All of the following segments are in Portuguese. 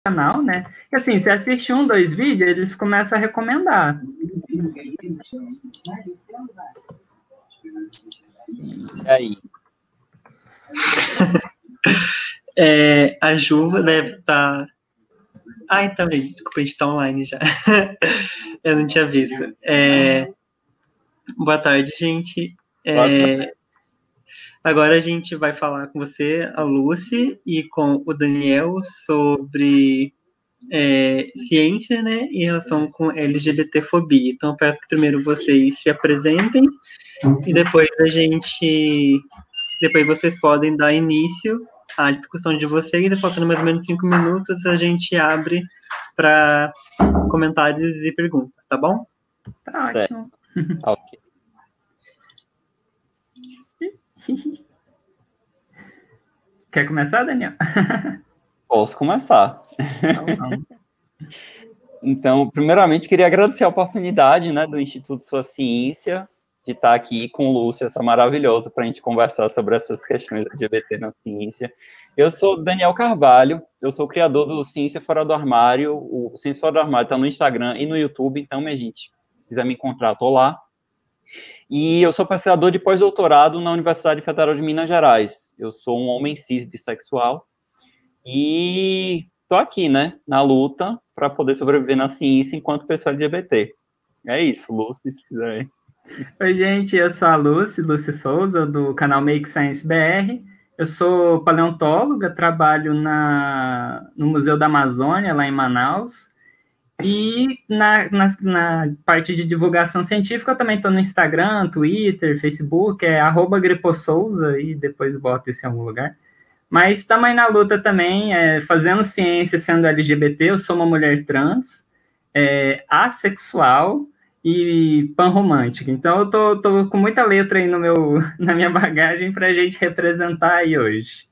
canal, né? E assim, você assiste 1, 2 vídeos, eles começam a recomendar. E aí? A Juva deve estar... Ai, tá bem, desculpa, a gente tá online já. Eu não tinha visto. Boa tarde, gente. Agora a gente vai falar com você, a Lucy, e com o Daniel sobre ciência, né, em relação com LGBTfobia. Então, eu peço que primeiro vocês se apresentem e depois depois vocês podem dar início à discussão de vocês. E faltando mais ou menos 5 minutos, a gente abre para comentários e perguntas, tá bom? Tá ótimo. Ok. Quer começar, Daniel? Posso começar. Então, primeiramente, queria agradecer a oportunidade, né, do Instituto Sua Ciência, de estar aqui com Lúcia, essa maravilhosa, para a gente conversar sobre essas questões LGBT na ciência. Eu sou Daniel Carvalho, eu sou o criador do Ciência Fora do Armário. O Ciência Fora do Armário está no Instagram e no YouTube, então, minha gente, se quiser me encontrar, estou lá. E eu sou pesquisador de pós-doutorado na Universidade Federal de Minas Gerais. Eu sou um homem cis bissexual e estou aqui, né, na luta para poder sobreviver na ciência enquanto pessoa LGBT. É isso, Lúcia, se quiser. Oi, gente, eu sou a Lucy Souza, do canal Make Science BR. Eu sou paleontóloga, trabalho no Museu da Amazônia, lá em Manaus. E na parte de divulgação científica, eu também estou no Instagram, Twitter, Facebook, @griposouza, e depois boto isso em algum lugar. Mas estamos aí na luta também, fazendo ciência, sendo LGBT. Eu sou uma mulher trans, assexual e panromântica. Então, eu tô com muita letra aí na minha bagagem para a gente representar aí hoje.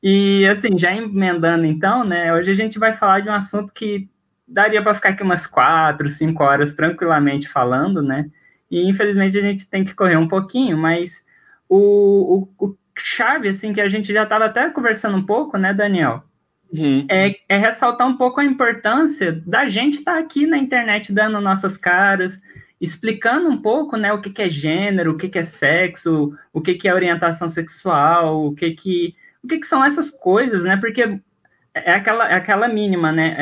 E, assim, já emendando então, né, hoje a gente vai falar de um assunto que daria para ficar aqui umas 4, 5 horas tranquilamente falando, né, e infelizmente a gente tem que correr um pouquinho, mas o chave, assim, que a gente já estava até conversando um pouco, né, Daniel, é ressaltar um pouco a importância da gente estar aqui na internet dando nossas caras, explicando um pouco, né, o que é gênero, o que é sexo, o que é orientação sexual, o que são essas coisas, né, porque é aquela mínima, né,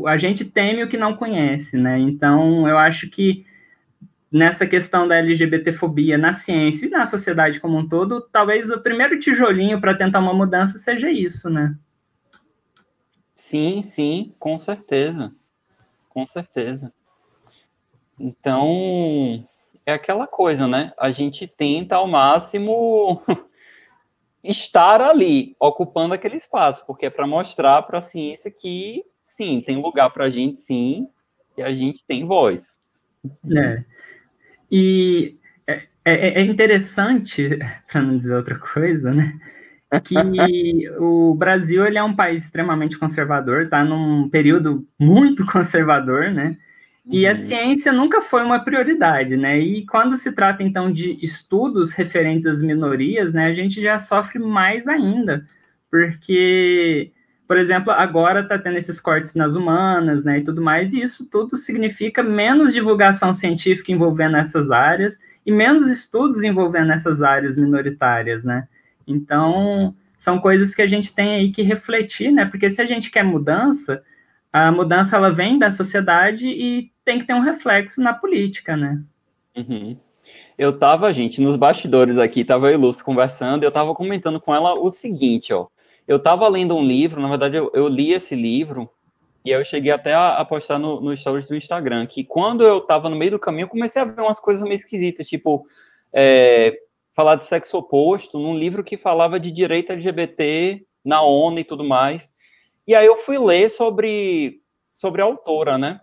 a gente teme o que não conhece, né, então eu acho que nessa questão da LGBTfobia na ciência e na sociedade como um todo, talvez o primeiro tijolinho para tentar uma mudança seja isso, né. Sim, sim, com certeza. Com certeza. Então, é aquela coisa, né? A gente tenta ao máximo estar ali, ocupando aquele espaço, porque é para mostrar para a ciência que, sim, tem lugar para a gente, sim, e a gente tem voz. E é interessante, para não dizer outra coisa, né, que o Brasil ele é um país extremamente conservador, está num período muito conservador, né, e a ciência nunca foi uma prioridade, né, e quando se trata, então, de estudos referentes às minorias, né, a gente já sofre mais ainda, porque, por exemplo, agora está tendo esses cortes nas humanas, né, e tudo mais, e isso tudo significa menos divulgação científica envolvendo essas áreas e menos estudos envolvendo essas áreas minoritárias, né. Então, são coisas que a gente tem aí que refletir, né, porque se a gente quer mudança, a mudança ela vem da sociedade e tem que ter um reflexo na política, né. Eu tava, gente, nos bastidores aqui, tava eu e Lúcia conversando, e eu tava comentando com ela o seguinte, ó, eu tava lendo um livro, na verdade eu li esse livro, e eu cheguei até a postar no stories do Instagram, que quando eu tava no meio do caminho, eu comecei a ver umas coisas meio esquisitas, tipo, falar de sexo oposto, num livro que falava de direito LGBT na ONU e tudo mais, e aí eu fui ler sobre a autora, né?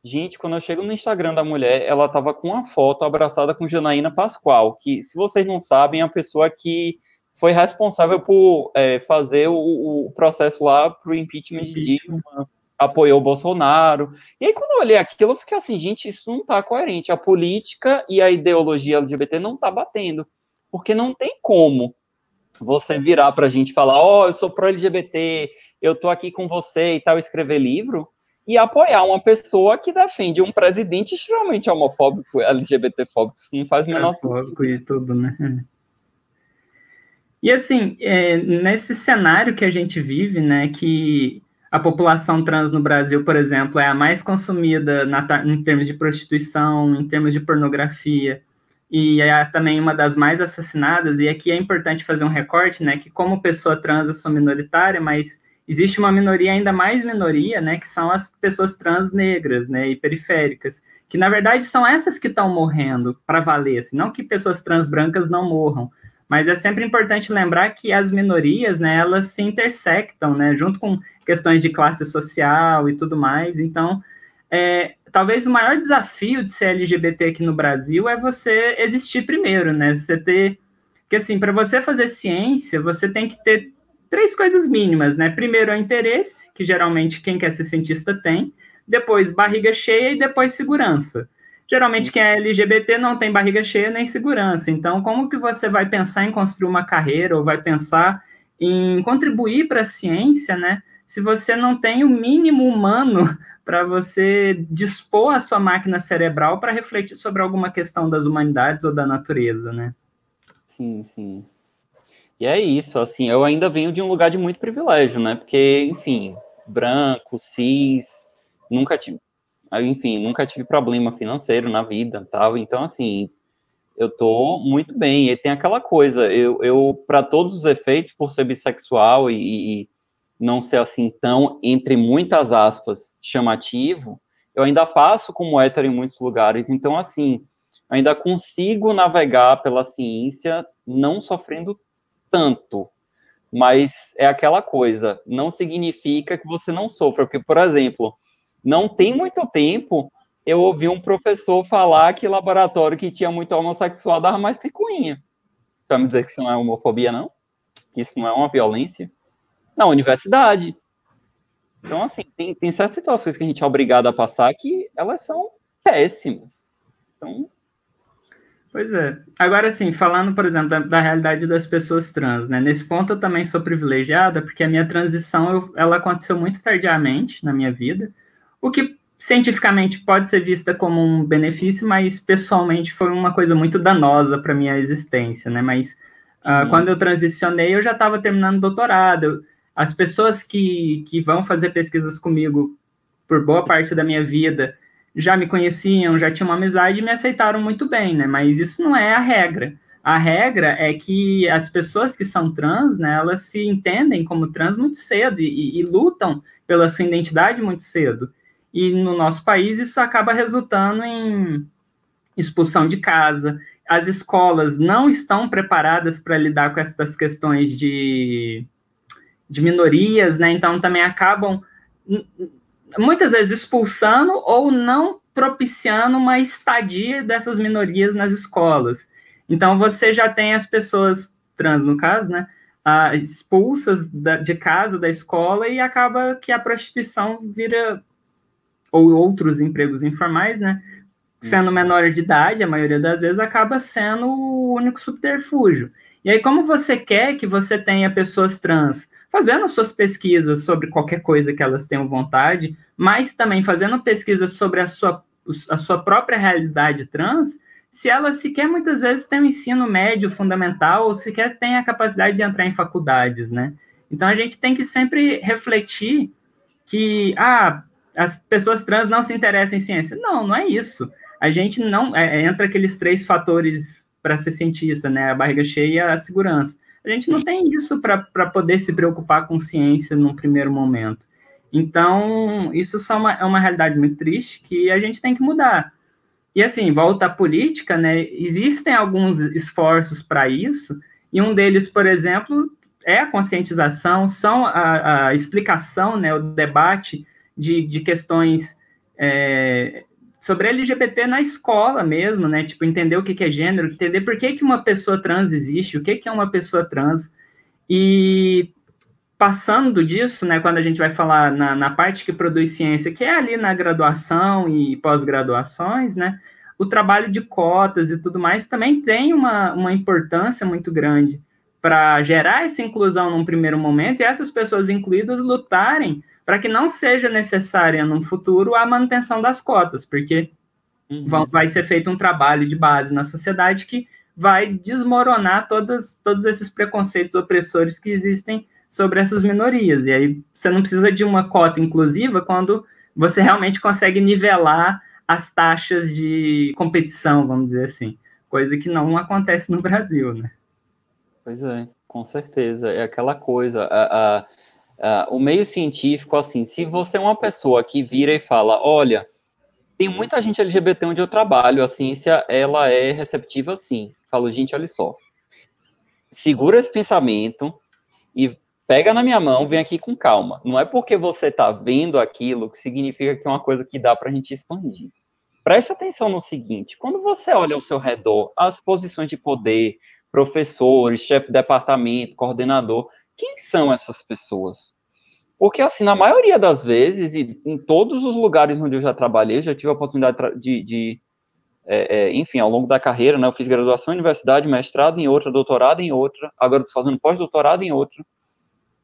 Gente, quando eu chego no Instagram da mulher, ela tava com uma foto abraçada com Janaína Pascoal, que, se vocês não sabem, é a pessoa que foi responsável por fazer o processo lá para o impeachment de Dilma, apoiou o Bolsonaro. E aí, quando eu olhei aquilo, eu fiquei assim, gente, isso não tá coerente. A política e a ideologia LGBT não tá batendo. Porque não tem como você virar pra gente e falar, ó, eu sou pró-LGBT, eu tô aqui com você e tal, escrever livro, e apoiar uma pessoa que defende um presidente extremamente homofóbico, LGBTfóbico. Isso não faz o menor sentido. E tudo, né? E assim, nesse cenário que a gente vive, né, que a população trans no Brasil, por exemplo, é a mais consumida em termos de prostituição, em termos de pornografia, e é também uma das mais assassinadas, e aqui é importante fazer um recorte, né, que como pessoa trans eu sou minoritária, mas existe uma minoria ainda mais minoria, né, que são as pessoas trans negras, né, e periféricas, que na verdade são essas que estão morrendo para valer, assim, não que pessoas trans brancas não morram, mas é sempre importante lembrar que as minorias, né, elas se intersectam, né, junto com questões de classe social e tudo mais. Então, talvez o maior desafio de ser LGBT aqui no Brasil é você existir primeiro, né? Você ter... Porque, assim, para você fazer ciência, você tem que ter 3 coisas mínimas, né? Primeiro é o interesse, que geralmente quem quer ser cientista tem. Depois, barriga cheia e depois segurança. Geralmente, quem é LGBT não tem barriga cheia nem segurança. Então, como que você vai pensar em construir uma carreira ou vai pensar em contribuir para a ciência, né? Se você não tem o mínimo humano para você dispor a sua máquina cerebral para refletir sobre alguma questão das humanidades ou da natureza, né? Sim, sim. E é isso, assim, eu ainda venho de um lugar de muito privilégio, né? Porque, enfim, branco, cis, nunca tive problema financeiro na vida, tal. Então, assim, eu tô muito bem. E tem aquela coisa, eu para todos os efeitos, por ser bissexual e não ser assim tão, entre muitas aspas, chamativo, eu ainda passo como hétero em muitos lugares. Então, assim, ainda consigo navegar pela ciência não sofrendo tanto. Mas é aquela coisa, não significa que você não sofra. Porque, por exemplo, não tem muito tempo, eu ouvi um professor falar que laboratório que tinha muito homossexual dava mais picuinha. Tá me dizer que isso não é homofobia, não? Que isso não é uma violência? Na universidade. Então, assim, tem certas situações que a gente é obrigado a passar que elas são péssimas. Então... Pois é. Agora, assim, falando, por exemplo, da realidade das pessoas trans, né? Nesse ponto eu também sou privilegiada, porque a minha transição, ela aconteceu muito tardiamente na minha vida, o que cientificamente pode ser vista como um benefício, mas pessoalmente foi uma coisa muito danosa para minha existência, né? Mas quando eu transicionei, eu já estava terminando o doutorado. As pessoas que vão fazer pesquisas comigo por boa parte da minha vida já me conheciam, já tinham uma amizade e me aceitaram muito bem, né? Mas isso não é a regra. A regra é que as pessoas que são trans, né, elas se entendem como trans muito cedo e lutam pela sua identidade muito cedo. E no nosso país isso acaba resultando em expulsão de casa. As escolas não estão preparadas para lidar com essas questões de minorias, né? Então também acabam muitas vezes expulsando ou não propiciando uma estadia dessas minorias nas escolas. Então você já tem as pessoas trans, no caso, né, expulsas de casa, da escola, e acaba que a prostituição vira, ou outros empregos informais, né, sendo menor de idade, a maioria das vezes acaba sendo o único subterfúgio. E aí, como você quer que você tenha pessoas trans fazendo suas pesquisas sobre qualquer coisa que elas tenham vontade, mas também fazendo pesquisas sobre a sua própria realidade trans, se elas sequer muitas vezes têm um ensino médio fundamental ou sequer têm a capacidade de entrar em faculdades, né? Então, a gente tem que sempre refletir que as pessoas trans não se interessam em ciência. Não, não é isso. A gente não... entra aqueles 3 fatores para ser cientista, né? A barriga cheia e a segurança. A gente não tem isso para poder se preocupar com ciência num primeiro momento. Então, isso é uma realidade muito triste que a gente tem que mudar. E, assim, volta à política, né? Existem alguns esforços para isso, e um deles, por exemplo, é a conscientização, são a explicação, né? O debate de questões sobre LGBT na escola mesmo, né? Tipo, entender o que é gênero, entender por que uma pessoa trans existe, o que é uma pessoa trans. E passando disso, né, quando a gente vai falar na parte que produz ciência, que é ali na graduação e pós-graduações, né, o trabalho de cotas e tudo mais também tem uma importância muito grande para gerar essa inclusão num primeiro momento e essas pessoas incluídas lutarem para que não seja necessária no futuro a manutenção das cotas, porque vai ser feito um trabalho de base na sociedade que vai desmoronar todos esses preconceitos opressores que existem sobre essas minorias. E aí você não precisa de uma cota inclusiva quando você realmente consegue nivelar as taxas de competição, vamos dizer assim, coisa que não acontece no Brasil, né? Pois é, com certeza. É aquela coisa, o meio científico, assim, se você é uma pessoa que vira e fala, olha, tem muita gente LGBT onde eu trabalho, a ciência, ela é receptiva, sim. Falo, gente, olha só, segura esse pensamento e pega na minha mão, vem aqui com calma. Não é porque você está vendo aquilo que significa que é uma coisa que dá para a gente expandir. Preste atenção no seguinte, quando você olha ao seu redor, as posições de poder, professores, chefe de departamento, coordenador, quem são essas pessoas? Porque, assim, na maioria das vezes, e em todos os lugares onde eu já trabalhei, já tive a oportunidade enfim, ao longo da carreira, né, eu fiz graduação em universidade, mestrado em outra, doutorado em outra, agora estou fazendo pós-doutorado em outra,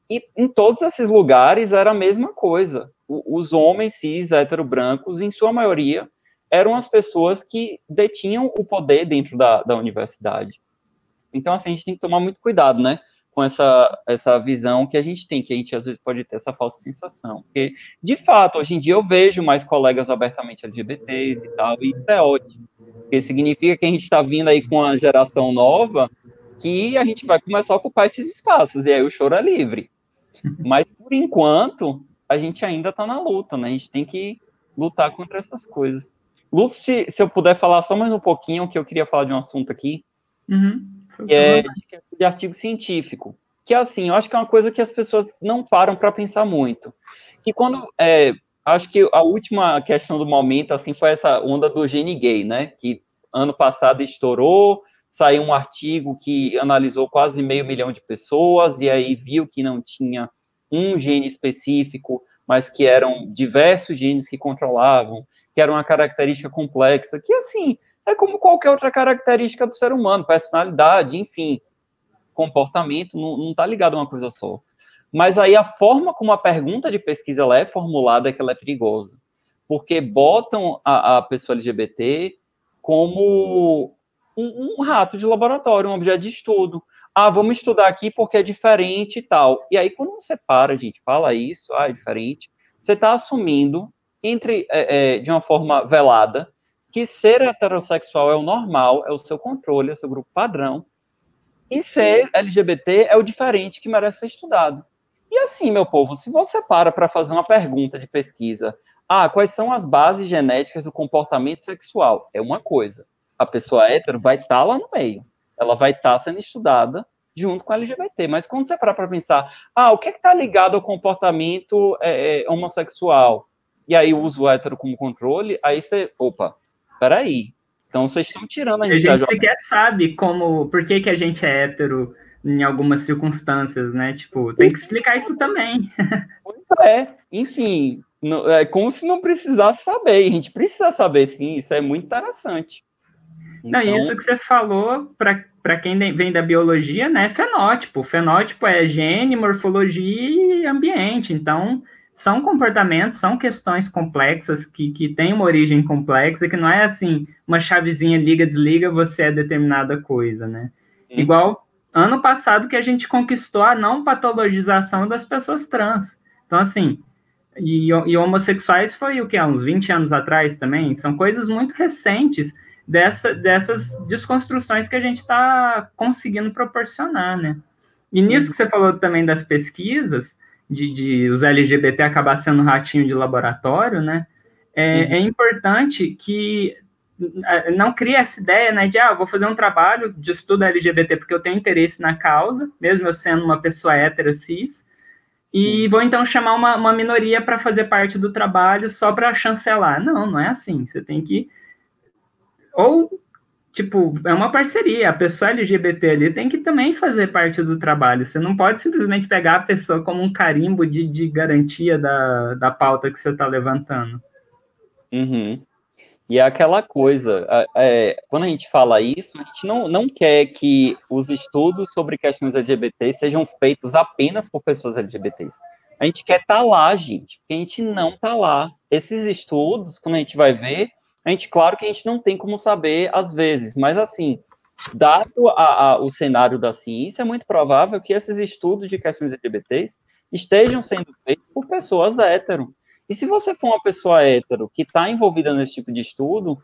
e em todos esses lugares era a mesma coisa. Os homens cis, hétero, brancos, em sua maioria, eram as pessoas que detinham o poder dentro da universidade. Então, assim, a gente tem que tomar muito cuidado, né, com essa visão que a gente tem, que a gente às vezes pode ter essa falsa sensação. Porque, de fato, hoje em dia eu vejo mais colegas abertamente LGBTs e tal, e isso é ótimo. Porque significa que a gente está vindo aí com a geração nova que a gente vai começar a ocupar esses espaços, e aí o choro é livre. Mas, por enquanto, a gente ainda está na luta, né? A gente tem que lutar contra essas coisas. Lúcia, se eu puder falar só mais um pouquinho, que eu queria falar de um assunto aqui, que é de artigo científico. Que, assim, eu acho que é uma coisa que as pessoas não param para pensar muito. Que quando... acho que a última questão do momento, assim, foi essa onda do gene gay, né? Que ano passado estourou, saiu um artigo que analisou quase 500 mil de pessoas, e aí viu que não tinha um gene específico, mas que eram diversos genes que controlavam, que era uma característica complexa, que, assim, é como qualquer outra característica do ser humano, personalidade, enfim, comportamento, não está ligado a uma coisa só. Mas aí a forma como a pergunta de pesquisa ela é formulada é que ela é perigosa, porque botam a pessoa LGBT como um rato de laboratório, um objeto de estudo. Ah, vamos estudar aqui porque é diferente e tal. E aí, quando você para, gente, fala isso, é diferente, você está assumindo, de uma forma velada, que ser heterossexual é o normal, é o seu controle, é o seu grupo padrão, e ser LGBT é o diferente que merece ser estudado. E assim, meu povo, se você para fazer uma pergunta de pesquisa, quais são as bases genéticas do comportamento sexual? É uma coisa. A pessoa hétero vai estar lá no meio. Ela vai estar sendo estudada junto com a LGBT. Mas quando você para pensar, o que está ligado ao comportamento homossexual? E aí usa o hétero como controle, aí você, peraí. Então vocês estão tirando a gente da jogada. A gente sequer sabe por que a gente é hétero em algumas circunstâncias, né? Tipo, tem que explicar isso também. Enfim, é como se não precisasse saber. A gente precisa saber, sim, isso é muito interessante. Não, isso que você falou, para quem vem da biologia, né, é fenótipo. Fenótipo é gene, morfologia e ambiente. Então, são comportamentos, são questões complexas que têm uma origem complexa, que não é assim, uma chavezinha liga, desliga, você é determinada coisa, né? Igual ano passado que a gente conquistou a não patologização das pessoas trans. Então, assim, e homossexuais foi o que? Há uns 20 anos atrás também? São coisas muito recentes dessas desconstruções que a gente está conseguindo proporcionar, né? E nisso que você falou também das pesquisas, de os LGBT acabar sendo ratinho de laboratório, né? É importante que não crie essa ideia, né, de vou fazer um trabalho de estudo LGBT porque eu tenho interesse na causa, mesmo eu sendo uma pessoa hétero cis, e vou então chamar uma minoria para fazer parte do trabalho só para chancelar. Não é assim. Você tem que... Ou, tipo, é uma parceria. A pessoa LGBT ali tem que também fazer parte do trabalho. Você não pode simplesmente pegar a pessoa como um carimbo de garantia da pauta que você está levantando. E é aquela coisa, quando a gente fala isso, a gente não quer que os estudos sobre questões LGBT sejam feitos apenas por pessoas LGBTs. A gente quer estar lá, gente, porque a gente não está lá. Esses estudos, quando a gente vai ver, claro que a gente não tem como saber às vezes, mas assim, dado o cenário da ciência, é muito provável que esses estudos de questões LGBTs estejam sendo feitos por pessoas hétero. E se você for uma pessoa hétero que está envolvida nesse tipo de estudo,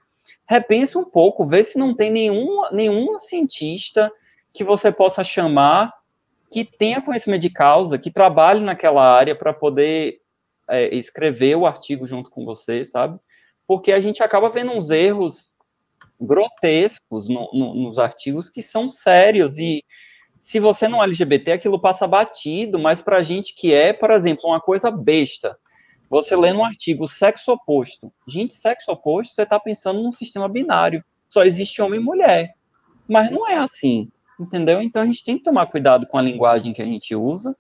repense um pouco, vê se não tem nenhum cientista que você possa chamar que tenha conhecimento de causa, que trabalhe naquela área para poder escrever o artigo junto com você, sabe? Porque a gente acaba vendo uns erros grotescos nos artigos que são sérios, e se você não é LGBT, aquilo passa batido, mas para a gente que é, por exemplo, uma coisa besta, você lê um artigo sexo oposto. Gente, sexo oposto, você está pensando num sistema binário. Só existe homem e mulher. Mas não é assim, entendeu? Então a gente tem que tomar cuidado com a linguagem que a gente usa.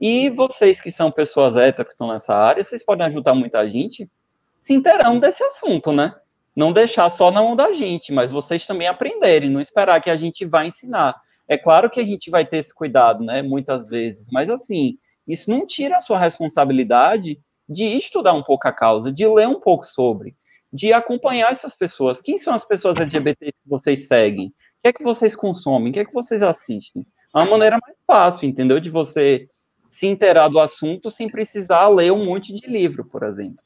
E vocês que são pessoas héteras que estão nessa área, vocês podem ajudar muita gente se inteirando desse assunto, né? Não deixar só na mão da gente, mas vocês também aprenderem, não esperar que a gente vá ensinar. É claro que a gente vai ter esse cuidado, né? Muitas vezes. Mas assim, isso não tira a sua responsabilidade de estudar um pouco a causa, de ler um pouco sobre, de acompanhar essas pessoas. Quem são as pessoas LGBT que vocês seguem? O que é que vocês consomem? O que é que vocês assistem? É uma maneira mais fácil, entendeu? De você se inteirar do assunto sem precisar ler um monte de livro, por exemplo.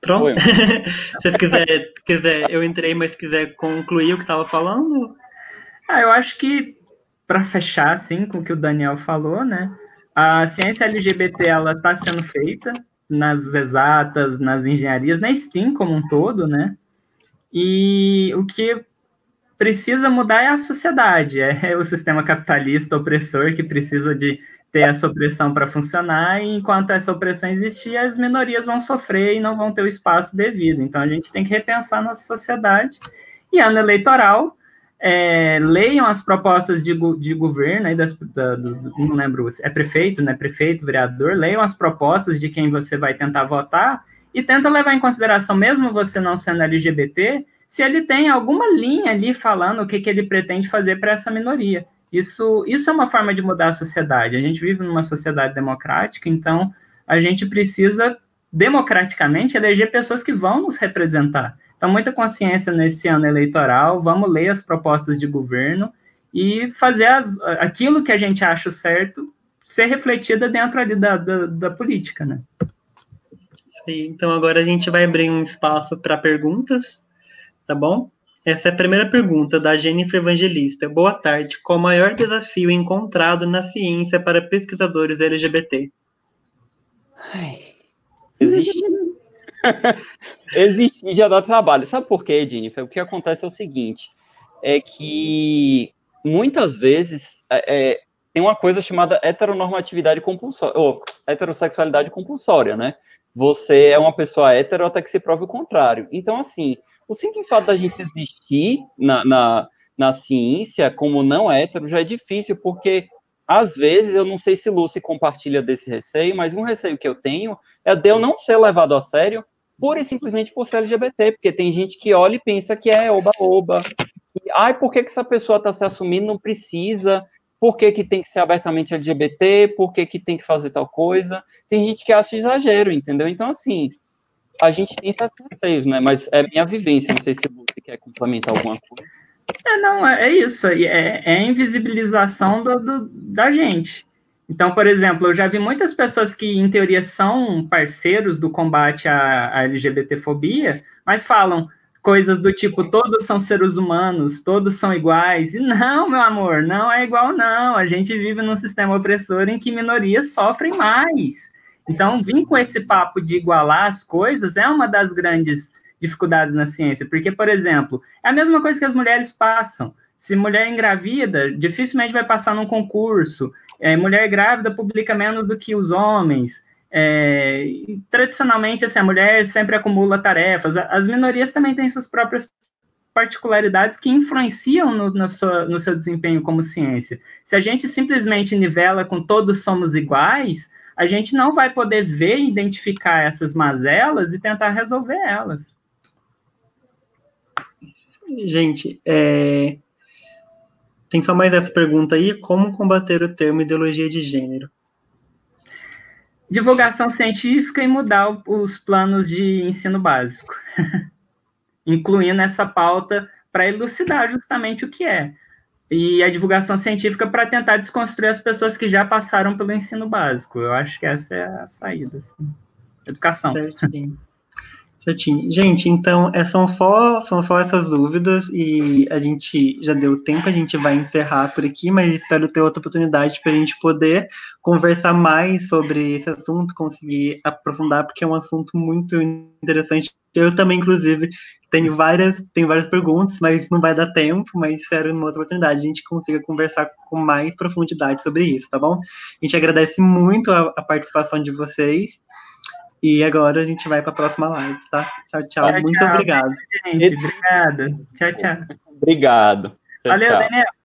Pronto. Se vocês quiser, eu entrei, mas quiser concluir o que estava falando? Eu acho que, para fechar, assim, com o que o Daniel falou, né? A ciência LGBT, ela está sendo feita nas exatas, nas engenharias, na STEAM como um todo, né? E o que precisa mudar é a sociedade, é o sistema capitalista opressor que precisa de ter essa opressão para funcionar, e enquanto essa opressão existir, as minorias vão sofrer e não vão ter o espaço devido. Então, a gente tem que repensar a nossa sociedade. E ano eleitoral, leiam as propostas de governo, aí não lembro, é prefeito, né? Prefeito, vereador, leiam as propostas de quem você vai tentar votar e tenta levar em consideração, mesmo você não sendo LGBT, se ele tem alguma linha ali falando o que ele pretende fazer para essa minoria. Isso é uma forma de mudar a sociedade. A gente vive numa sociedade democrática, então a gente precisa, democraticamente, eleger pessoas que vão nos representar. Então, muita consciência nesse ano eleitoral, vamos ler as propostas de governo e fazer aquilo que a gente acha certo ser refletida dentro ali da política, né? Sim, então agora a gente vai abrir um espaço para perguntas, tá bom? Essa é a primeira pergunta da Jennifer Evangelista. Boa tarde. Qual o maior desafio encontrado na ciência para pesquisadores LGBT? Existir já dá trabalho. Sabe por quê, Jennifer? O que acontece é o seguinte, é que muitas vezes tem uma coisa chamada heteronormatividade compulsória, ou heterossexualidade compulsória, né? Você é uma pessoa hétero até que se prove o contrário. Então, assim, o simples fato da gente existir na ciência como não hétero já é difícil, porque às vezes, eu não sei se Lucy compartilha desse receio, mas um receio que eu tenho é de eu não ser levado a sério pura e simplesmente por ser LGBT, porque tem gente que olha e pensa que é oba-oba. Por que essa pessoa está se assumindo? Não precisa. Por que tem que ser abertamente LGBT? Por que tem que fazer tal coisa? Tem gente que acha exagero, entendeu? Então, assim, a gente tem esses receios, né? Mas é minha vivência, não sei se você quer complementar alguma coisa. Não, é isso, é a invisibilização da gente. Então, por exemplo, eu já vi muitas pessoas que, em teoria, são parceiros do combate à LGBTfobia, mas falam coisas do tipo, todos são seres humanos, todos são iguais. E não, meu amor, não é igual, não. A gente vive num sistema opressor em que minorias sofrem mais. Então, vir com esse papo de igualar as coisas é uma das grandes dificuldades na ciência, porque, por exemplo, é a mesma coisa que as mulheres passam. Se mulher engravida, dificilmente vai passar num concurso. Mulher grávida publica menos do que os homens. Tradicionalmente, assim, a mulher sempre acumula tarefas. As minorias também têm suas próprias particularidades que influenciam no seu desempenho como ciência. Se a gente simplesmente nivela com todos somos iguais, a gente não vai poder ver e identificar essas mazelas e tentar resolver elas. Gente, tem só mais essa pergunta aí: como combater o termo ideologia de gênero? Divulgação científica e mudar os planos de ensino básico, incluindo essa pauta para elucidar justamente o que é. E a divulgação científica para tentar desconstruir as pessoas que já passaram pelo ensino básico. Eu acho que essa é a saída. Assim. Educação. Certinho. Gente, então são só essas dúvidas e a gente já deu tempo, a gente vai encerrar por aqui, mas espero ter outra oportunidade para a gente poder conversar mais sobre esse assunto, conseguir aprofundar, porque é um assunto muito interessante. Eu também, inclusive, tenho várias perguntas, mas não vai dar tempo, mas espero numa outra oportunidade a gente consiga conversar com mais profundidade sobre isso, tá bom? A gente agradece muito a participação de vocês. E agora a gente vai para a próxima live, tá? Tchau, tchau. Muito obrigado. Gente, obrigado. Tchau, tchau. Obrigado. Tchau, Valeu, tchau. Daniel.